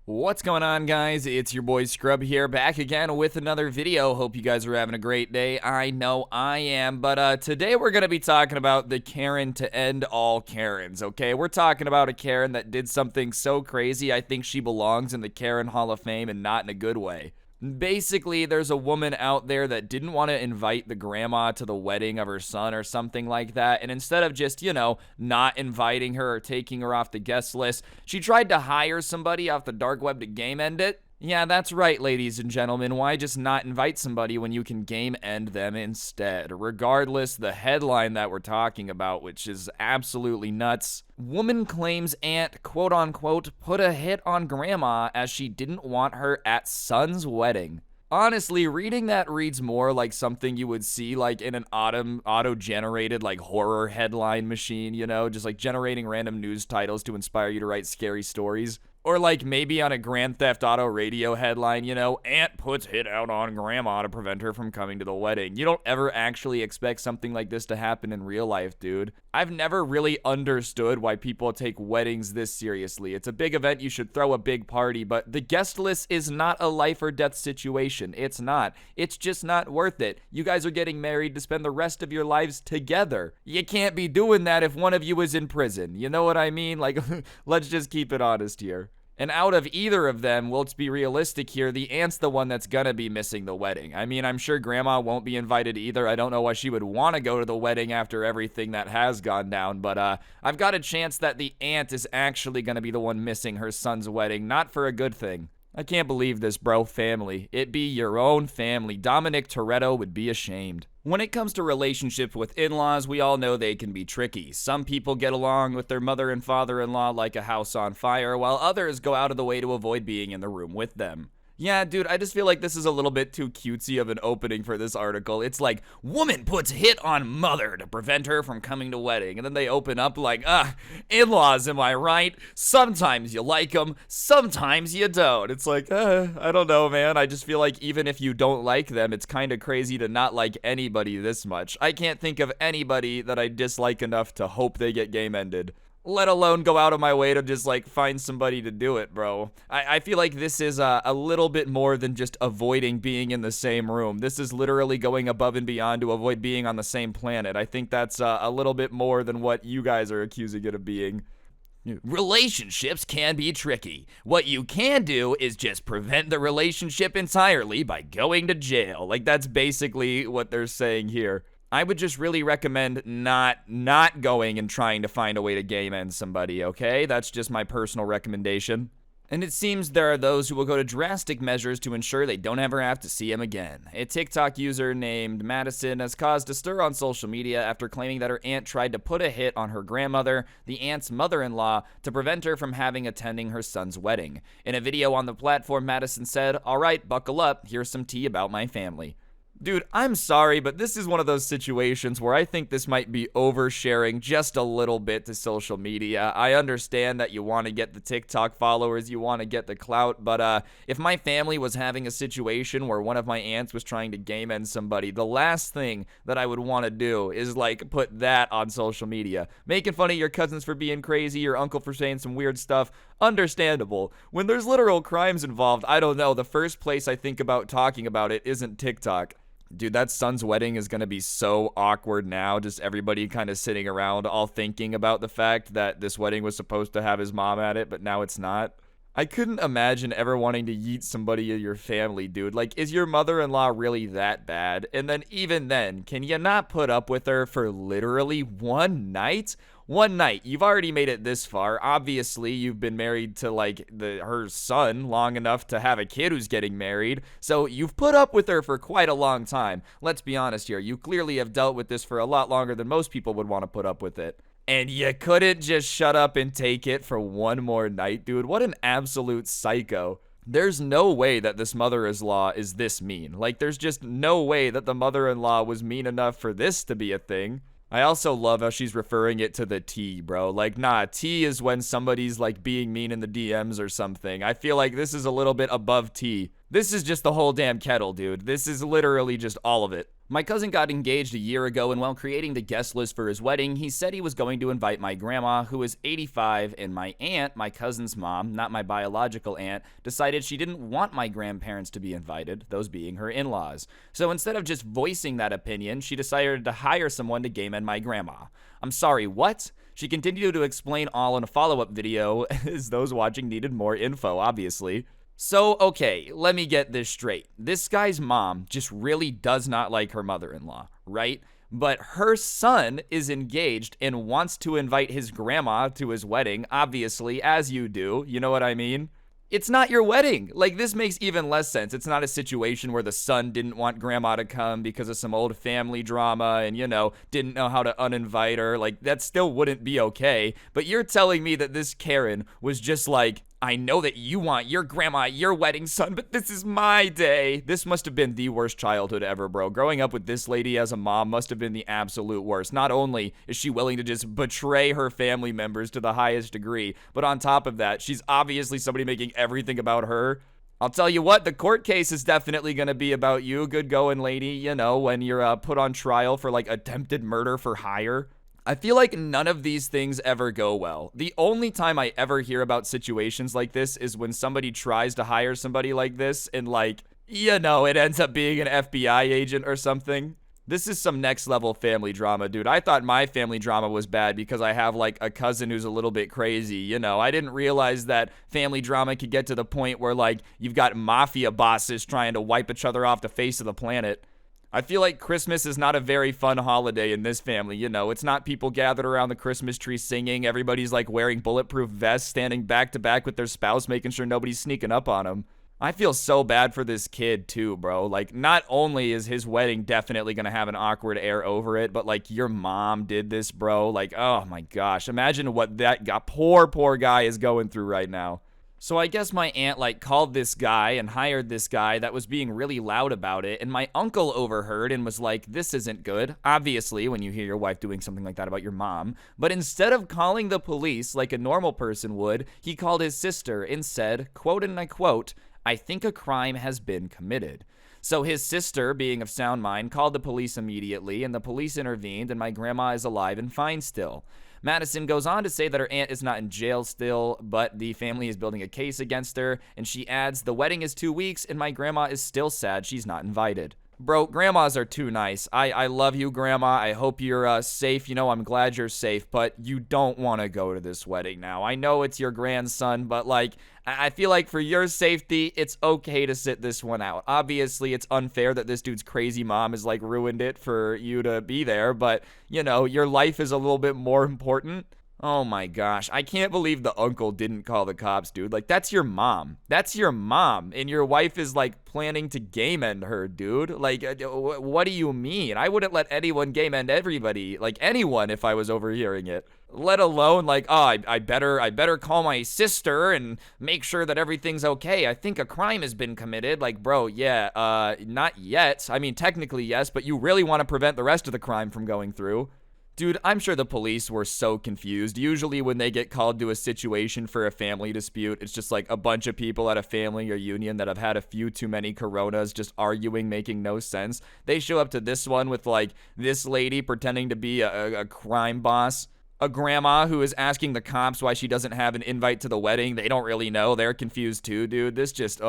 What's going on, guys? It's your boy Scrub here, back again with another video. Hope you guys are having a great day. I know I am, but today we're going to be talking about the Karen to end all Karens, okay? We're talking about a Karen that did something so crazy I think she belongs in the Karen Hall of Fame and not in a good way. Basically, there's a woman out there that didn't want to invite the grandma to the wedding of her son or something like that, and instead of just, not inviting her or taking her off the guest list, she tried to hire somebody off the dark web to game end it. Yeah, that's right, ladies and gentlemen. Why just not invite somebody when you can game end them instead? Regardless, the headline that we're talking about, which is absolutely nuts. Woman claims aunt, quote unquote, put a hit on grandma as she didn't want her at son's wedding. Honestly, reading that reads more like something you would see like in an auto-generated like horror headline machine, just like generating random news titles to inspire you to write scary stories. Or like maybe on a Grand Theft Auto radio headline, aunt puts hit out on grandma to prevent her from coming to the wedding. You don't ever actually expect something like this to happen in real life, dude. I've never really understood why people take weddings this seriously. It's a big event, you should throw a big party, but the guest list is not a life or death situation. It's not. It's just not worth it. You guys are getting married to spend the rest of your lives together. You can't be doing that if one of you is in prison. You know what I mean? Like, let's just keep it honest here. And out of either of them, let's be realistic here, the aunt's the one that's gonna be missing the wedding. I mean, I'm sure grandma won't be invited either. I don't know why she would want to go to the wedding after everything that has gone down, but I've got a chance that the aunt is actually gonna be the one missing her son's wedding, not for a good thing. I can't believe this, bro. Family. It be your own family. Dominic Toretto would be ashamed. When it comes to relationships with in-laws, we all know they can be tricky. Some people get along with their mother and father-in-law like a house on fire, while others go out of the way to avoid being in the room with them. Yeah, dude, I just feel like this is a little bit too cutesy of an opening for this article. It's like, woman puts hit on mother to prevent her from coming to wedding. And then they open up like, in-laws, am I right? Sometimes you like them, sometimes you don't. It's like, I don't know, man. I just feel like even if you don't like them, it's kind of crazy to not like anybody this much. I can't think of anybody that I dislike enough to hope they get game ended. Let alone go out of my way to just like find somebody to do it, bro. I feel like this is a little bit more than just avoiding being in the same room. This is literally going above and beyond to avoid being on the same planet. I think that's a little bit more than what you guys are accusing it of being. Relationships can be tricky. What you can do is just prevent the relationship entirely by going to jail. Like, that's basically what they're saying here. I would just really recommend not going and trying to find a way to game end somebody, okay? That's just my personal recommendation. And it seems there are those who will go to drastic measures to ensure they don't ever have to see him again. A TikTok user named Madison has caused a stir on social media after claiming that her aunt tried to put a hit on her grandmother, the aunt's mother-in-law, to prevent her from attending her son's wedding. In a video on the platform, Madison said, "All right, buckle up, here's some tea about my family." Dude, I'm sorry, but this is one of those situations where I think this might be oversharing just a little bit to social media. I understand that you want to get the TikTok followers, you want to get the clout, but if my family was having a situation where one of my aunts was trying to game end somebody, the last thing that I would want to do is like put that on social media. Making fun of your cousins for being crazy, your uncle for saying some weird stuff, understandable. When there's literal crimes involved, I don't know, the first place I think about talking about it isn't TikTok. Dude, that son's wedding is going to be so awkward now, just everybody kind of sitting around all thinking about the fact that this wedding was supposed to have his mom at it, but now it's not. I couldn't imagine ever wanting to yeet somebody in your family, dude. Like, is your mother-in-law really that bad? And then even then, can you not put up with her for literally one night? One night. You've already made it this far. Obviously, you've been married to, like, her son long enough to have a kid who's getting married. So you've put up with her for quite a long time. Let's be honest here. You clearly have dealt with this for a lot longer than most people would want to put up with it. And you couldn't just shut up and take it for one more night, dude. What an absolute psycho. There's no way that this mother-in-law is this mean. Like, there's just no way that the mother-in-law was mean enough for this to be a thing. I also love how she's referring it to the tea, bro. Like, nah, tea is when somebody's, like, being mean in the DMs or something. I feel like this is a little bit above tea. This is just the whole damn kettle, dude. This is literally just all of it. My cousin got engaged a year ago, and while creating the guest list for his wedding, he said he was going to invite my grandma, who is 85, and my aunt, my cousin's mom, not my biological aunt, decided she didn't want my grandparents to be invited, those being her in-laws. So instead of just voicing that opinion, she decided to hire someone to game end my grandma. I'm sorry, what? She continued to explain all in a follow-up video, as those watching needed more info, obviously. So, okay, let me get this straight. This guy's mom just really does not like her mother-in-law, right? But her son is engaged and wants to invite his grandma to his wedding, obviously, as you do. You know what I mean? It's not your wedding. Like, this makes even less sense. It's not a situation where the son didn't want grandma to come because of some old family drama and, didn't know how to uninvite her. Like, that still wouldn't be okay. But you're telling me that this Karen was just like, I know that you want your grandma at your wedding, son, but this is my day. This must have been the worst childhood ever, bro. Growing up with this lady as a mom must have been the absolute worst. Not only is she willing to just betray her family members to the highest degree, but on top of that, she's obviously somebody making everything about her. I'll tell you what, the court case is definitely going to be about you, good going lady, when you're put on trial for like attempted murder for hire. I feel like none of these things ever go well. The only time I ever hear about situations like this is when somebody tries to hire somebody like this and it ends up being an FBI agent or something. This is some next level family drama, dude. I thought my family drama was bad because I have like a cousin who's a little bit crazy. I didn't realize that family drama could get to the point where you've got mafia bosses trying to wipe each other off the face of the planet. I feel like Christmas is not a very fun holiday in this family, It's not people gathered around the Christmas tree singing. Everybody's wearing bulletproof vests, standing back to back with their spouse, making sure nobody's sneaking up on them. I feel so bad for this kid too, bro. Not only is his wedding definitely gonna have an awkward air over it, but your mom did this, bro. Oh my gosh. Imagine what that poor guy is going through right now. So I guess my aunt called this guy and hired this guy that was being really loud about it, and my uncle overheard and was like, this isn't good, obviously, when you hear your wife doing something like that about your mom. But instead of calling the police like a normal person would, he called his sister and said, quote and I quote, I think a crime has been committed. So his sister, being of sound mind, called the police immediately, and the police intervened, and my grandma is alive and fine still. Madison goes on to say that her aunt is not in jail still, but the family is building a case against her, and she adds, the wedding is 2 weeks, and my grandma is still sad she's not invited. Bro, grandmas are too nice. I love you, grandma. I hope you're safe. I'm glad you're safe, but you don't want to go to this wedding now. I know it's your grandson, but I feel like for your safety, it's okay to sit this one out. Obviously, it's unfair that this dude's crazy mom has ruined it for you to be there, but your life is a little bit more important. Oh my gosh, I can't believe the uncle didn't call the cops, dude. That's your mom. That's your mom, and your wife is planning to game end her, dude. What do you mean? I wouldn't let anyone game end everybody, anyone, if I was overhearing it. Let alone I better call my sister and make sure that everything's okay. I think a crime has been committed. Bro, yeah, not yet. I mean, technically yes, but you really want to prevent the rest of the crime from going through. Dude, I'm sure the police were so confused. Usually when they get called to a situation for a family dispute, it's just a bunch of people at a family reunion that have had a few too many Coronas just arguing, making no sense. They show up to this one with this lady pretending to be a crime boss. A grandma who is asking the cops why she doesn't have an invite to the wedding. They don't really know. They're confused too, dude. This just,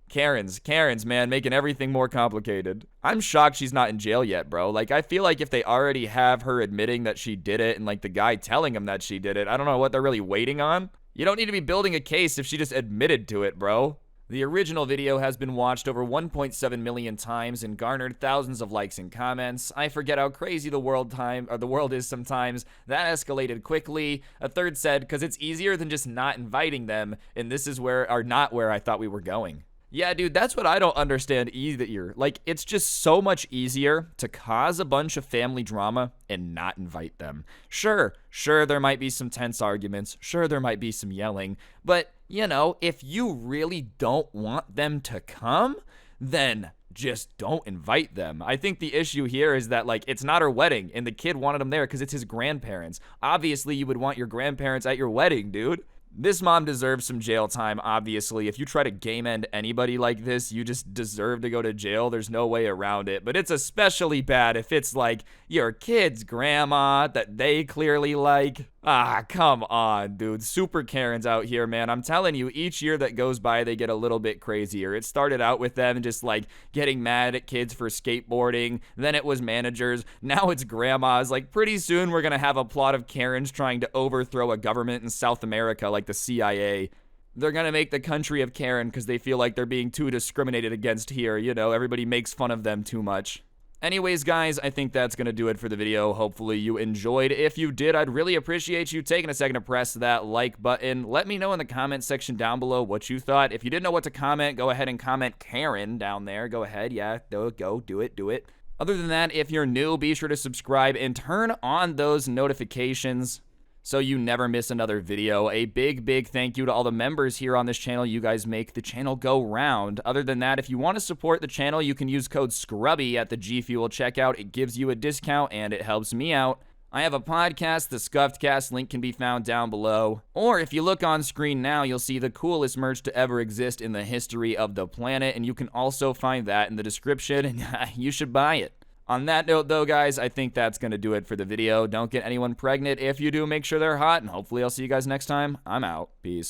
Karens, man, making everything more complicated. I'm shocked she's not in jail yet, bro. I feel like if they already have her admitting that she did it and the guy telling him that she did it, I don't know what they're really waiting on. You don't need to be building a case if she just admitted to it, bro. The original video has been watched over 1.7 million times and garnered thousands of likes and comments. I forget how crazy the world is sometimes. That escalated quickly. A third said, because it's easier than just not inviting them, and this is not where I thought we were going. Yeah, dude, that's what I don't understand either. It's just so much easier to cause a bunch of family drama and not invite them. Sure, there might be some tense arguments. Sure, there might be some yelling. But, if you really don't want them to come, then just don't invite them. I think the issue here is that, it's not her wedding, and the kid wanted them there because it's his grandparents. Obviously, you would want your grandparents at your wedding, dude. This mom deserves some jail time, obviously. If you try to game end anybody like this, you just deserve to go to jail. There's no way around it. But it's especially bad if it's like your kid's grandma that they clearly like. Ah, come on, dude. Super Karens out here, man. I'm telling you, each year that goes by, they get a little bit crazier. It started out with them just like getting mad at kids for skateboarding. Then it was managers. Now it's grandmas. Like, pretty soon we're going to have a plot of Karens trying to overthrow a government in South America like the CIA. They're going to make the country of Karen because they feel like they're being too discriminated against here. You know, everybody makes fun of them too much. Anyways, guys, I think that's going to do it for the video. Hopefully you enjoyed. If you did, I'd really appreciate you taking a second to press that like button. Let me know in the comment section down below what you thought. If you didn't know what to comment, go ahead and comment Karen down there. Go ahead. Yeah, go. Do it. Other than that, if you're new, be sure to subscribe and turn on those notifications so you never miss another video. A big thank you to all the members here on this channel. You guys make the channel go round. Other than that, if you want to support the channel, you can use code Scrubae at the G Fuel checkout. It gives you a discount and it helps me out. I have a podcast, the Scuffed Cast, link can be found down below. Or if you look on screen now, you'll see the coolest merch to ever exist in the history of the planet, and you can also find that in the description, and you should buy it. On that note, though, guys, I think that's going to do it for the video. Don't get anyone pregnant. If you do, make sure they're hot, and hopefully I'll see you guys next time. I'm out. Peace.